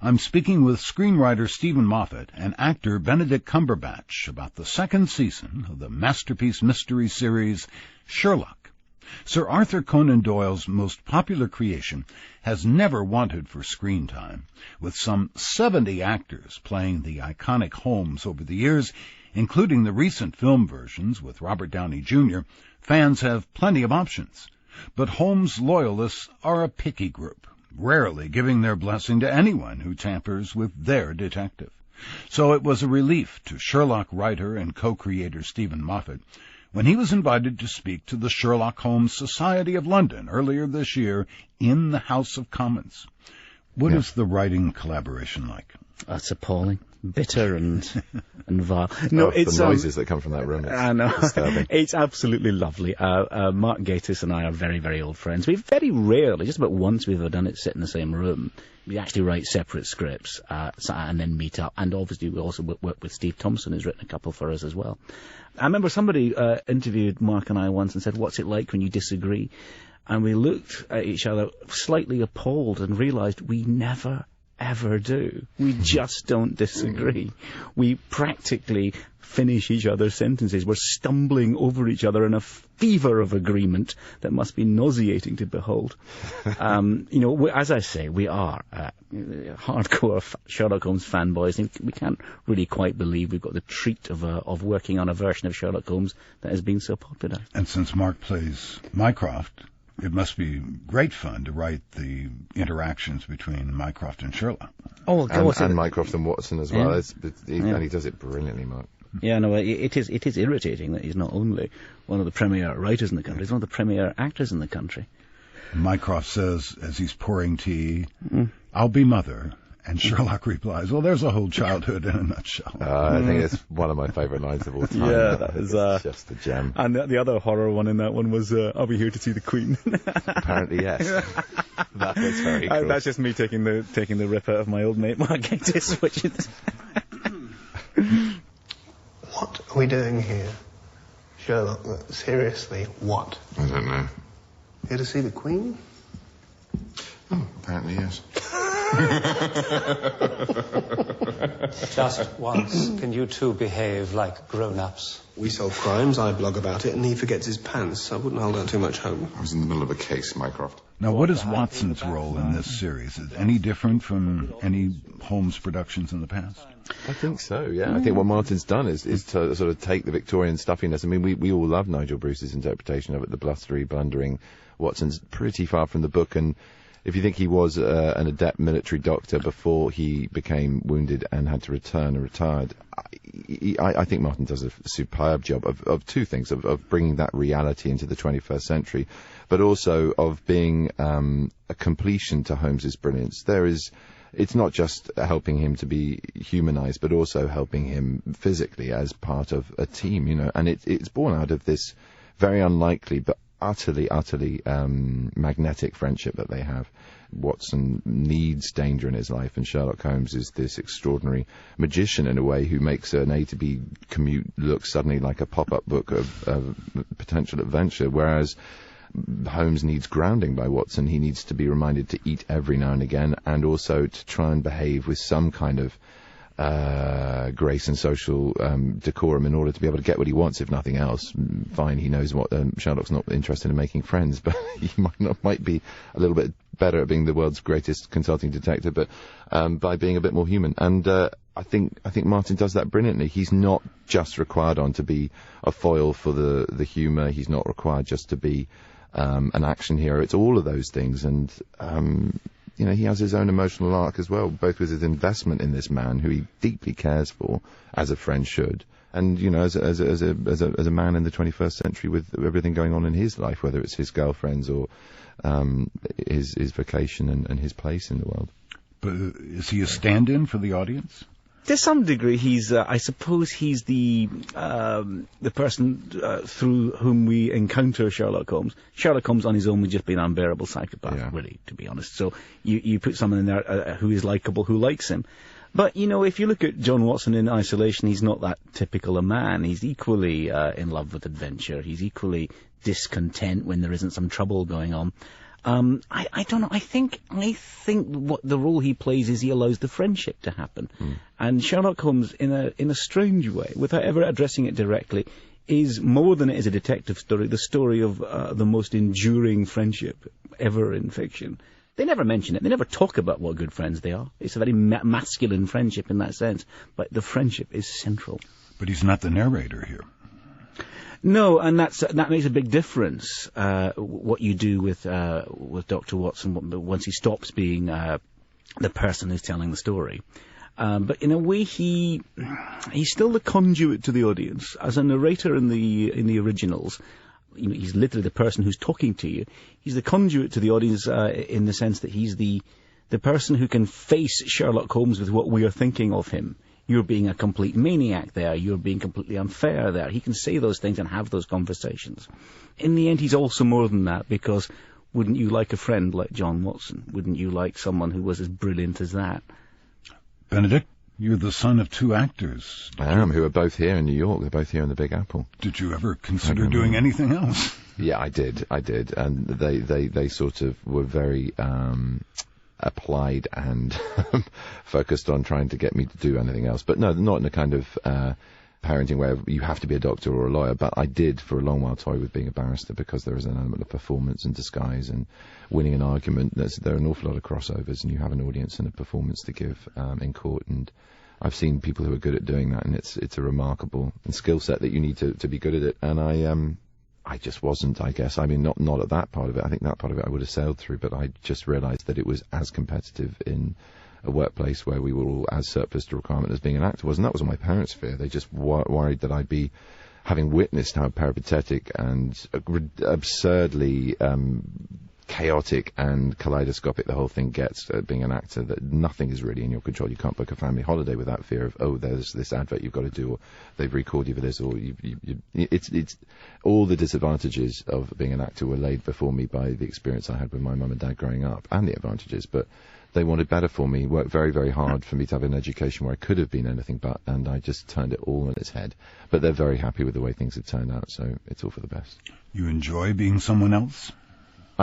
I'm speaking with screenwriter Stephen Moffat and actor Benedict Cumberbatch about the second season of the masterpiece mystery series Sherlock. Sir Arthur Conan Doyle's most popular creation has never wanted for screen time, with some 70 actors playing the iconic Holmes over the years, including the recent film versions with Robert Downey Jr. Fans have plenty of options, but Holmes loyalists are a picky group, rarely giving their blessing to anyone who tampers with their detective. So it was a relief to Sherlock writer and co-creator Stephen Moffat when he was invited to speak to the Sherlock Holmes Society of London earlier this year in the House of Commons. What is the writing collaboration like? That's appalling. Bitter and vile. No, it's the noises that come from that room. I know. It's absolutely lovely. Mark Gatiss and I are very, very old friends. We've very rarely, just about once we've ever done it, sit in the same room. We actually write separate scripts and then meet up. And obviously we also work with Steve Thompson, who's written a couple for us as well. I remember somebody interviewed Mark and I once and said, "What's it like when you disagree?" And we looked at each other slightly appalled and realised we never ever do. We just don't disagree. We practically finish each other's sentences. We're stumbling over each other in a fever of agreement that must be nauseating to behold. As I say, we are hardcore Sherlock Holmes fanboys, and we can't really quite believe we've got the treat of working on a version of Sherlock Holmes that has been so popular. And since Mark plays Mycroft, it must be great fun to write the interactions between Mycroft and Sherlock. Oh, and Mycroft and Watson as well. And he does it brilliantly, Mark. Yeah, no, it is irritating that he's not only one of the premier writers in the country, he's one of the premier actors in the country. Mycroft says, as he's pouring tea, "I'll be mother." And Sherlock replies, "Well, there's a whole childhood in a nutshell." I think it's one of my favourite lines of all time. Yeah, that is just a gem. And the other horror one in that one was, "I'll be here to see the Queen." Apparently, yes. That was very cool. That's just me taking the rip out of my old mate Mark Gatiss, which is... What are we doing here? Sherlock, seriously, what? I don't know. Here to see the Queen? Oh, apparently, yes. Just once, can you two behave like grown-ups? We solve crimes, I blog about it, and he forgets his pants. I wouldn't hold out too much hope. I was in the middle of a case, Mycroft. Now, what is Watson's role in this series? Is it any different from any Holmes productions in the past? I think so, yeah. I think what Martin's done is to sort of take the Victorian stuffiness. I mean, we all love Nigel Bruce's interpretation of it, the blustery, blundering Watson's pretty far from the book, and if you think he was an adept military doctor before he became wounded and had to return and retired, I think Martin does a superb job of two things, of bringing that reality into the 21st century, but also of being a completion to Holmes's brilliance. It's not just helping him to be humanized, but also helping him physically as part of a team, and it's born out of this very unlikely but utterly magnetic friendship that they have. Watson needs danger in his life, and Sherlock Holmes is this extraordinary magician in a way who makes an A to B commute look suddenly like a pop-up book of potential adventure, whereas Holmes needs grounding by Watson. He needs to be reminded to eat every now and again, and also to try and behave with some kind of grace and social decorum in order to be able to get what he wants, if nothing else. Fine, he knows what Sherlock's not interested in making friends, but he might be a little bit better at being the world's greatest consulting detective, but by being a bit more human. And I think Martin does that brilliantly. He's not just required on to be a foil for the humour. He's not required just to be an action hero. It's all of those things, and he has his own emotional arc as well, both with his investment in this man who he deeply cares for, as a friend should, and as a man in the 21st century with everything going on in his life, whether it's his girlfriends or his vocation and his place in the world. But is he a stand-in for the audience? To some degree, I suppose he's the person through whom we encounter Sherlock Holmes. Sherlock Holmes on his own would just be an unbearable psychopath, really, to be honest. So you put someone in there who is likeable, who likes him. But, if you look at John Watson in isolation, he's not that typical a man. He's equally in love with adventure. He's equally discontent when there isn't some trouble going on. I don't know. I think what the role he plays is he allows the friendship to happen. And Sherlock Holmes, in a strange way, without ever addressing it directly, is more than it is a detective story, the story of the most enduring friendship ever in fiction. They never mention it. They never talk about what good friends they are. It's a very masculine friendship in that sense, but the friendship is central. But he's not the narrator here. No, and that makes a big difference. What you do with Dr. Watson once he stops being the person who's telling the story. But in a way, he's still the conduit to the audience. As a narrator in the originals, he's literally the person who's talking to you. He's the conduit to the audience in the sense that he's the person who can face Sherlock Holmes with what we are thinking of him. You're being a complete maniac there. You're being completely unfair there. He can say those things and have those conversations. In the end, he's also more than that, because wouldn't you like a friend like John Watson? Wouldn't you like someone who was as brilliant as that? Benedict, you're the son of two actors. I am, who are both here in New York. They're both here in the Big Apple. Did you ever consider doing anything else? Yeah, I did. And they sort of were very applied and focused on trying to get me to do anything else. But no, not in a kind of parenting where you have to be a doctor or a lawyer. But I did for a long while toy with being a barrister, because there is an element of performance and disguise and winning an argument. There are an awful lot of crossovers, and you have an audience and a performance to give in court. And I've seen people who are good at doing that, and it's a remarkable skill set that you need to be good at it. And I just wasn't, I guess. I mean, not at that part of it. I think that part of it I would have sailed through, but I just realised that it was as competitive in a workplace where we were all as surplus to requirement as being an actor was, and that was my parents' fear. They just worried that I'd be, having witnessed how peripatetic and absurdly chaotic and kaleidoscopic the whole thing gets being an actor, that nothing is really in your control. You can't book a family holiday without fear of, oh, there's this advert you've got to do, or they've recorded you for this, or it's all the disadvantages of being an actor were laid before me by the experience I had with my mum and dad growing up, and the advantages, but they wanted better for me, worked very, very hard for me to have an education where I could have been anything but, and I just turned it all on its head. But they're very happy with the way things have turned out, so it's all for the best. You enjoy being someone else?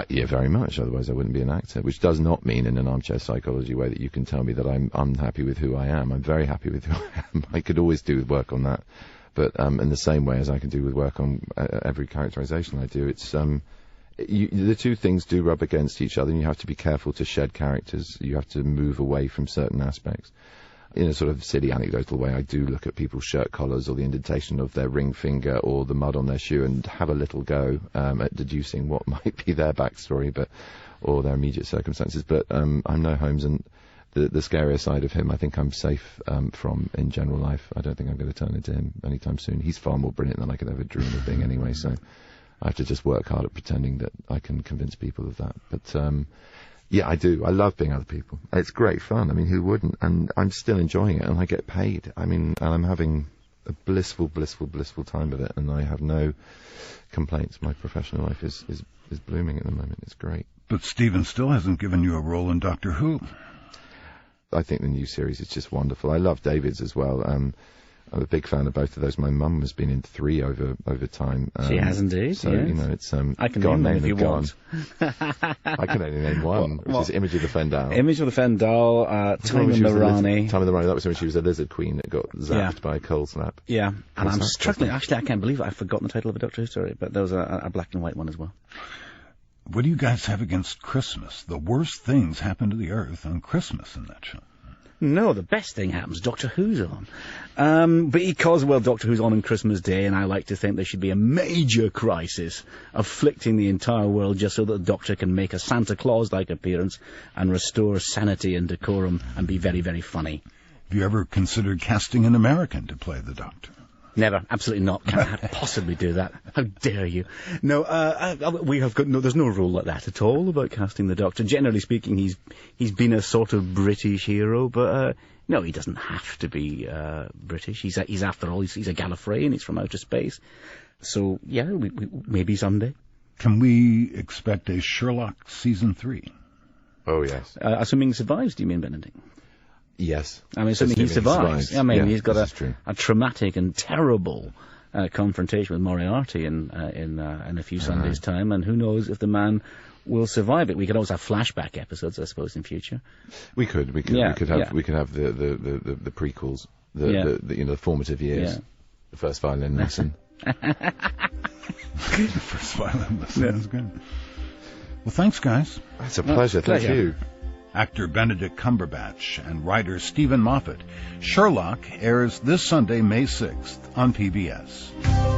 Yeah, very much. Otherwise, I wouldn't be an actor, which does not mean in an armchair psychology way that you can tell me that I'm unhappy with who I am. I'm very happy with who I am. I could always do with work on that. But in the same way as I can do with work on every characterization I do, it's the two things do rub against each other, and you have to be careful to shed characters. You have to move away from certain aspects. In a sort of silly anecdotal way, I do look at people's shirt collars or the indentation of their ring finger or the mud on their shoe and have a little go at deducing what might be their backstory, or their immediate circumstances. But I'm no Holmes, and the scarier side of him I think I'm safe from in general life. I don't think I'm going to turn into him anytime soon. He's far more brilliant than I could ever dream of being anyway, so I have to just work hard at pretending that I can convince people of that. But yeah, I do. I love being other people. It's great fun. I mean, who wouldn't? And I'm still enjoying it, and I get paid. I mean, and I'm having a blissful time with it, and I have no complaints. My professional life is blooming at the moment. It's great. But Stephen still hasn't given you a role in Doctor Who. I think the new series is just wonderful. I love David's as well. I'm a big fan of both of those. My mum has been in 3 over time. She has indeed. So yes. You know, it's I can name them if you want. I can only name one, which is Image of the Fendal. Image of the Fendal, Time of the Rani. Time of the Rani. That was when she was a lizard queen that got zapped by a cold snap. Yeah, and I'm struggling. Actually, I can't believe it. I've forgotten the title of a Doctor Who story, but there was a black and white one as well. What do you guys have against Christmas? The worst things happen to the Earth on Christmas in that show. No, the best thing happens. Doctor Who's on. But because, well, Doctor Who's on Christmas Day, and I like to think there should be a major crisis afflicting the entire world just so that the Doctor can make a Santa Claus-like appearance and restore sanity and decorum and be very, very funny. Have you ever considered casting an American to play the Doctor? Never, absolutely not. Can't possibly do that. How dare you? No, we have got there's no rule like that at all about casting the Doctor. Generally speaking, he's been a sort of British hero, but no, he doesn't have to be British. He's after all, he's a Gallifreyan. He's from outer space. So yeah, we maybe someday. Can we expect a Sherlock season 3? Oh yes. Assuming he survives, do you mean, Benedict? Yes. I mean, assuming he survives. I mean, he's got a traumatic and terrible confrontation with Moriarty in a few Sundays' time, and who knows if the man will survive it. We could also have flashback episodes, I suppose, in future. We could have the prequels, the formative years, the first violin lesson. The first violin lesson is good. Well, thanks, guys. It's a pleasure. Thank you. Actor Benedict Cumberbatch and writer Stephen Moffat. Sherlock airs this Sunday, May 6th on PBS.